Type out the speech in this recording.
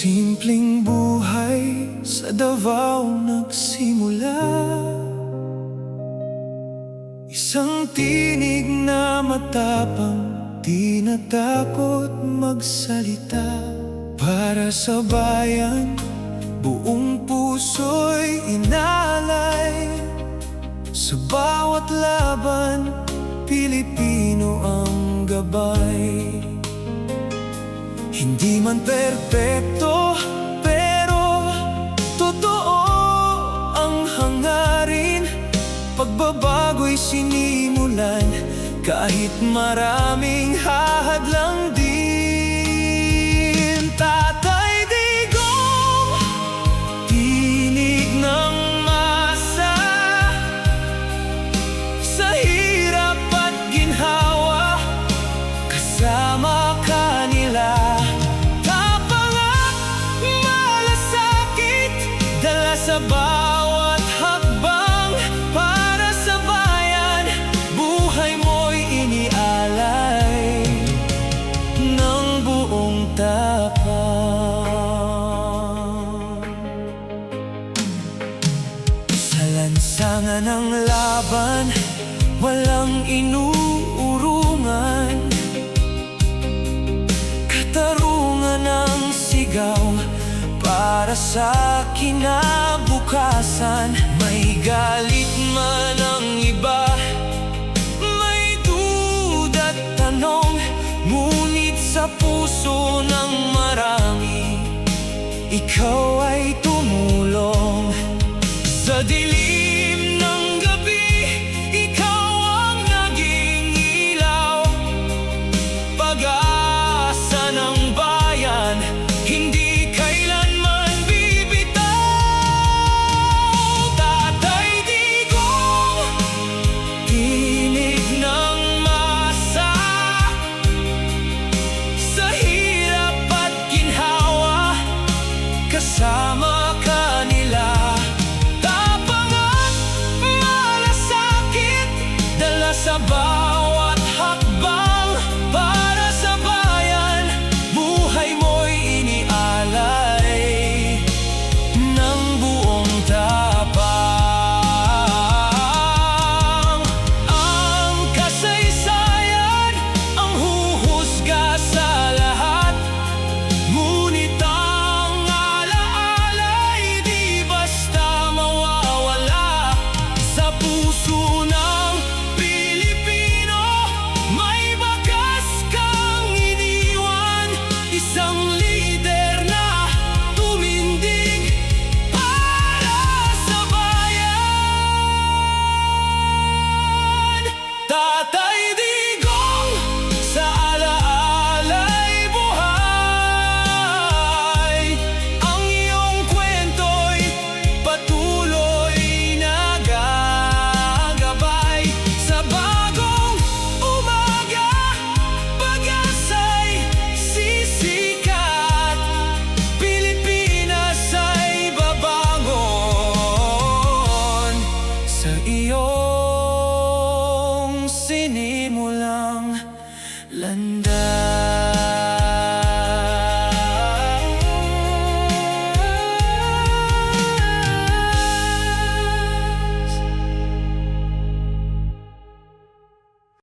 Simpleng buhay sa Davao nagsimula. Isang tinig na matapang, di natakot magsalita. Para sa bayan, buong puso'y inalay. Sa bawat laban, Pilipino ang gabay. Hindi man perpekto, pero totoo ang hangarin. Pagbabago'y sinimulan, kahit maraming hahadlang din. Tatay Digong, tinig ng masa. Sa hirap at ginhawa, kasama kanila. Sa bawat hakbang para sa bayan, buhay mo'y inialay ng buong tapang. Sa lansangan ng laban, walang inuurungan. Katarungan ang sigaw para sa kinabukasan. May galit man ang iba, may duda't tanong, ngunit sa puso ng marami, ikaw ay tumulong. Sa dilim ng gabi, ikaw ang naging ilaw. Pag-asa ng bayan, hindi kasama